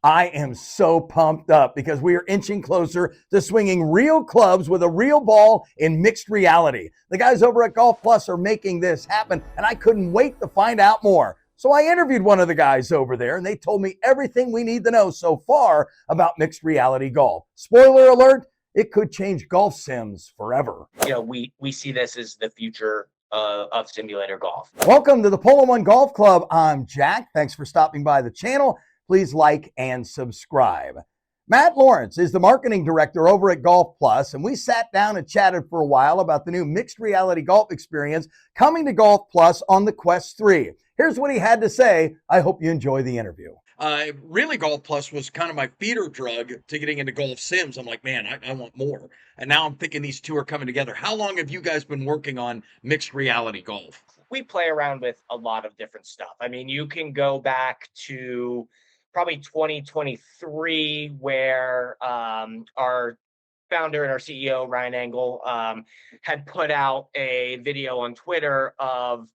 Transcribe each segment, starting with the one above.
I am so pumped up because we are inching closer to swinging real clubs with a real ball in mixed reality. The guys over at Golf Plus are making this happen, and I couldn't wait to find out more. So I interviewed one of the guys over there, and they told me everything we need to know so far about mixed reality golf. Spoiler alert, it could change golf sims forever. We see this as the future of simulator golf. Welcome to the Polo One Golf Club. I'm Jack. Thanks for stopping by the channel. Please like and subscribe. Matt Lawrence is the marketing director over at Golf Plus, and we sat down and chatted for a while about the new mixed reality golf experience coming to Golf Plus on the Quest 3. Here's what he had to say. I hope you enjoy the interview. Really, Golf Plus was kind of my feeder drug to getting into golf sims. I'm like, man, I want more. And now I'm thinking these two are coming together. How long have you guys been working on mixed reality golf? We play around with a lot of different stuff. I mean, you can go back to probably 2023, where our founder and our CEO, Ryan Engel, had put out a video on Twitter of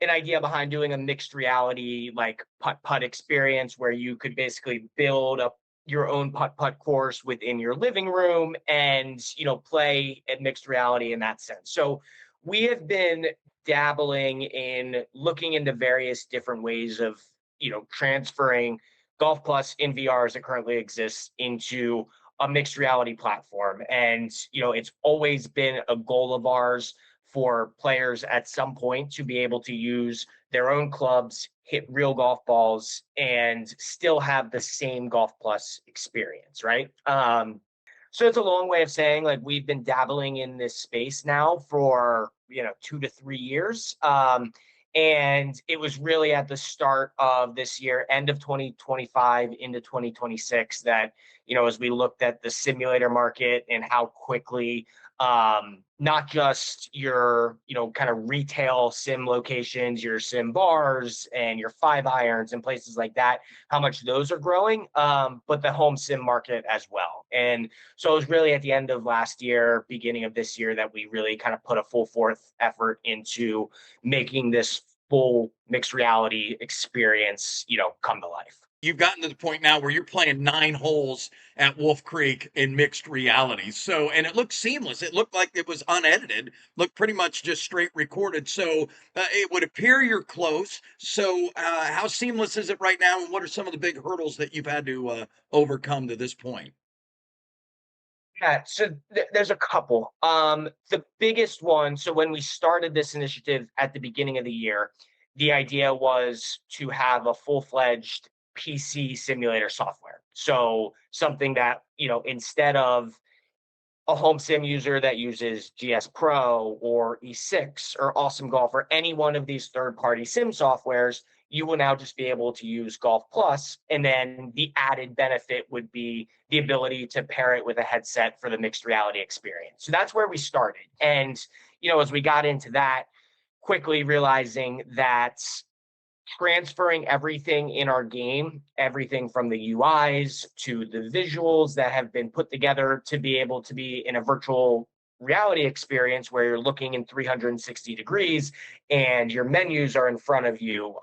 an idea behind doing a mixed reality like putt experience where you could basically build up your own putt course within your living room and play at mixed reality in that sense. So we have been dabbling in looking into various different ways of transferring Golf Plus in VR as it currently exists into a mixed reality platform. And it's always been a goal of ours for players at some point to be able to use their own clubs, hit real golf balls, and still have the same Golf Plus experience, right? So it's a long way of saying, like, we've been dabbling in this space now for 2 to 3 years. And it was really at the start of this year, end of 2025 into 2026, that as we looked at the simulator market and how quickly not just your kind of retail sim locations, your sim bars and your 5-irons and places like that, how much those are growing, but the home sim market as well. And so it was really at the end of last year, beginning of this year, that we really kind of put a full forth effort into making this full mixed reality experience come to life. You've gotten to the point now where you're playing 9 holes at Wolf Creek in mixed reality. So, and it looked seamless. It looked like it was unedited, looked pretty much just straight recorded. So, it would appear you're close. So, how seamless is it right now? And what are some of the big hurdles that you've had to overcome to this point? Yeah, so there's a couple. The biggest one, so when we started this initiative at the beginning of the year, the idea was to have a full-fledged PC simulator software. So something that, instead of a home sim user that uses GS Pro or E6 or Awesome Golf or any one of these third-party sim softwares, you will now just be able to use Golf Plus. And then the added benefit would be the ability to pair it with a headset for the mixed reality experience. So that's where we started. And, as we got into that, quickly realizing that transferring everything in our game, everything from the UIs to the visuals that have been put together to be able to be in a virtual reality experience where you're looking in 360 degrees and your menus are in front of you.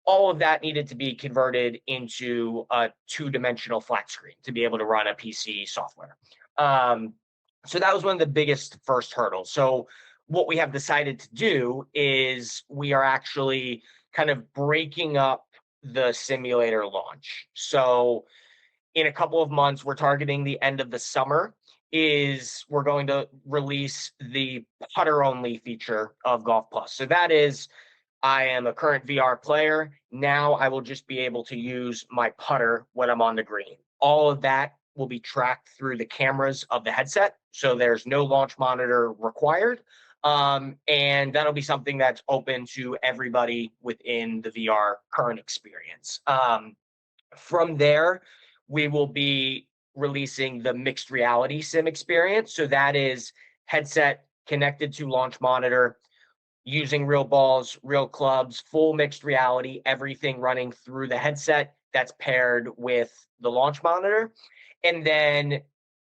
All of that needed to be converted into a two-dimensional flat screen to be able to run a PC software. So that was one of the biggest first hurdles. So what we have decided to do is we are actually kind of breaking up the simulator launch. So in a couple of months, we're targeting the end of the summer, is we're going to release the putter only feature of Golf Plus. So that is, I am a current VR player. Now I will just be able to use my putter when I'm on the green. All of that will be tracked through the cameras of the headset. So there's no launch monitor required. And that'll be something that's open to everybody within the VR current experience. From there, we will be releasing the mixed reality sim experience. So that is headset connected to launch monitor, using real balls, real clubs, full mixed reality, everything running through the headset that's paired with the launch monitor. And then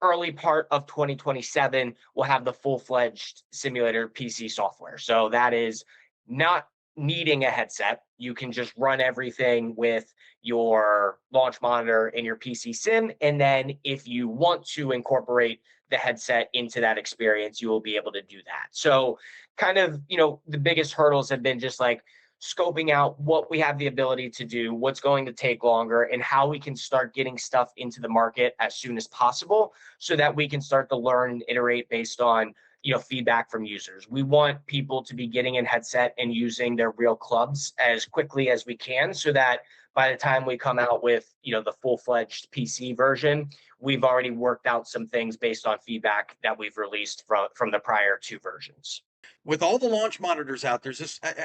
early part of 2027, we'll have the full-fledged simulator PC software. So that is not needing a headset, you can just run everything with your launch monitor and your PC sim. And then if you want to incorporate the headset into that experience, you will be able to do that. So, kind of, the biggest hurdles have been just like scoping out what we have the ability to do, what's going to take longer, and how we can start getting stuff into the market as soon as possible so that we can start to learn and iterate based on feedback from users. We want people to be getting in headset and using their real clubs as quickly as we can so that by the time we come out with the full-fledged PC version, we've already worked out some things based on feedback that we've released from the prior two versions. With all the launch monitors out there,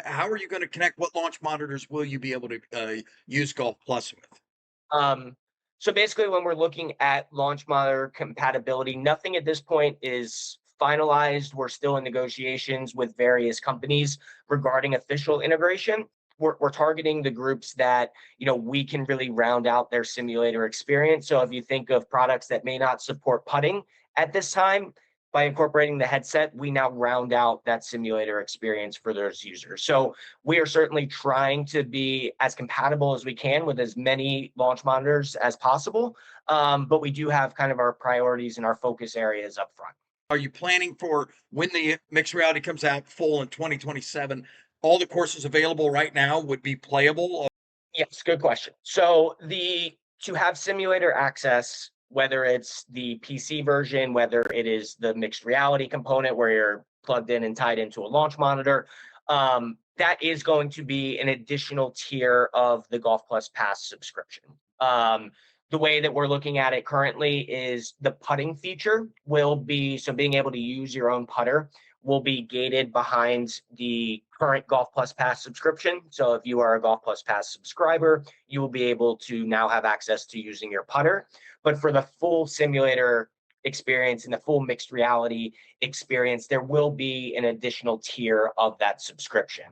how are you going to connect? What launch monitors will you be able to use Golf Plus with? So basically, when we're looking at launch monitor compatibility, nothing at this point is finalized. We're still in negotiations with various companies regarding official integration. We're targeting the groups that we can really round out their simulator experience. So if you think of products that may not support putting at this time, by incorporating the headset, we now round out that simulator experience for those users. So we are certainly trying to be as compatible as we can with as many launch monitors as possible. But we do have kind of our priorities and our focus areas up front. Are you planning for when the mixed reality comes out full in 2027? All the courses available right now would be playable? Yes, good question. So to have simulator access, whether it's the PC version, whether it is the mixed reality component where you're plugged in and tied into a launch monitor, that is going to be an additional tier of the Golf Plus Pass subscription. The way that we're looking at it currently is the putting feature will be, so being able to use your own putter will be gated behind the current Golf Plus Pass subscription. So if you are a Golf Plus Pass subscriber, you will be able to now have access to using your putter. But for the full simulator experience and the full mixed reality experience, there will be an additional tier of that subscription.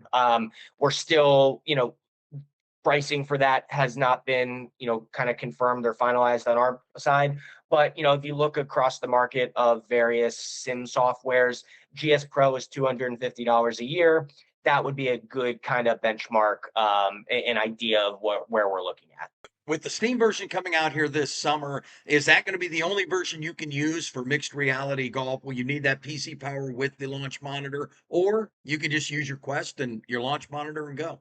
We're still, pricing for that has not been, kind of confirmed or finalized on our side. But, if you look across the market of various sim softwares, GS Pro is $250 a year. That would be a good kind of benchmark, an idea of where we're looking at. With the Steam version coming out here this summer, is that going to be the only version you can use for mixed reality golf? Will you need that PC power with the launch monitor, or you can just use your Quest and your launch monitor and go?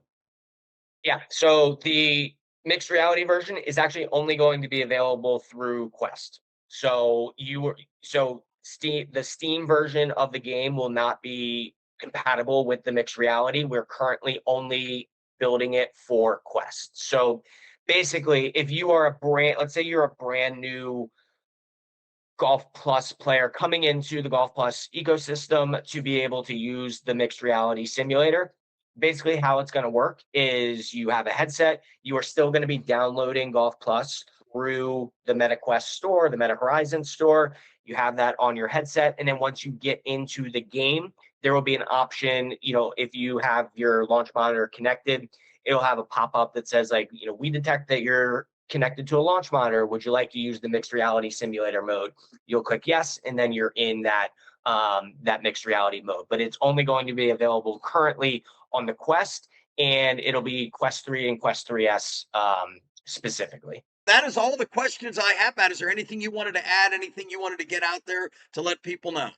Yeah, so the mixed reality version is actually only going to be available through Quest. So the Steam version of the game will not be compatible with the mixed reality. We're currently only building it for Quest. So basically, if you are let's say you're a brand new Golf Plus player coming into the Golf Plus ecosystem to be able to use the mixed reality simulator, basically how it's going to work is you have a headset. You are still going to be downloading Golf Plus through the MetaQuest store, the Meta Horizon store. You have that on your headset. And then once you get into the game, there will be an option, if you have your launch monitor connected, it'll have a pop-up that says like, we detect that you're connected to a launch monitor. Would you like to use the mixed reality simulator mode? You'll click yes, and then you're in that mixed reality mode. But it's only going to be available currently on the Quest, and it'll be Quest 3 and Quest 3S specifically. That is all the questions I have, Matt. Is there anything you wanted to add, anything you wanted to get out there to let people know?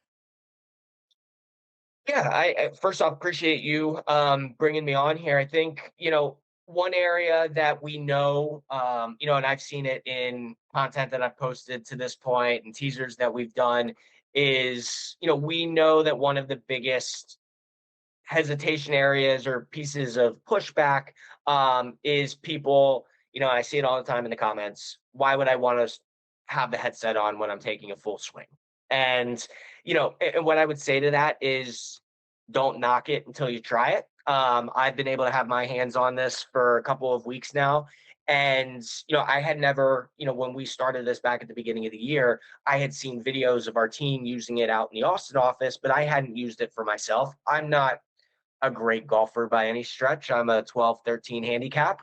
Yeah, I first off appreciate you bringing me on here. I think, one area that we know, and I've seen it in content that I've posted to this point and teasers that we've done is, we know that one of the biggest hesitation areas or pieces of pushback is people, I see it all the time in the comments. Why would I want to have the headset on when I'm taking a full swing? And, and what I would say to that is don't knock it until you try it. I've been able to have my hands on this for a couple of weeks now. And, I had never, when we started this back at the beginning of the year, I had seen videos of our team using it out in the Austin office, but I hadn't used it for myself. I'm not a great golfer by any stretch. I'm a 12, 13 handicap.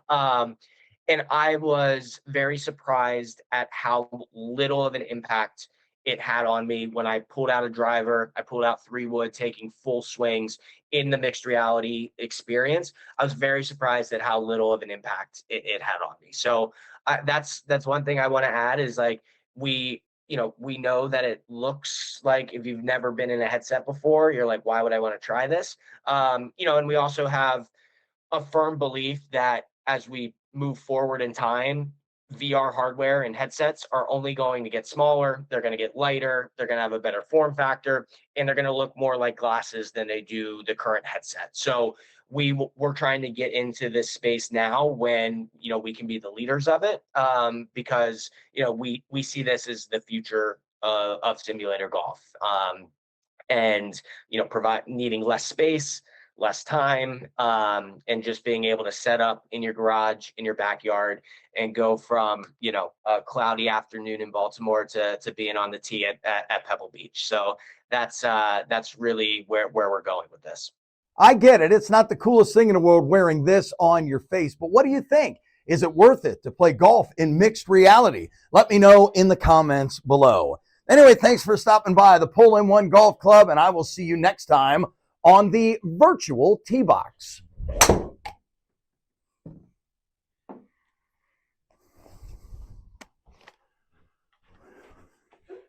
And I was very surprised at how little of an impact it had on me when I pulled out a driver. I pulled out 3-wood, taking full swings in the mixed reality experience. I was very surprised at how little of an impact it had on me. So that's one thing I want to add is like we we know that it looks like if you've never been in a headset before, you're like, why would I want to try this? And we also have a firm belief that as we move forward in time, VR hardware and headsets are only going to get smaller. They're going to get lighter. They're going to have a better form factor, and they're going to look more like glasses than they do the current headset. So we're trying to get into this space now when we can be the leaders of it, because we see this as the future of simulator golf, and provide needing less space, less time, and just being able to set up in your garage, in your backyard, and go from a cloudy afternoon in Baltimore to being on the tee at Pebble Beach. So that's really where we're going with this. I get it. It's not the coolest thing in the world wearing this on your face, but what do you think? Is it worth it to play golf in mixed reality? Let me know in the comments below. Anyway, thanks for stopping by the Pull in One Golf Club, and I will see you next time on the virtual tee box.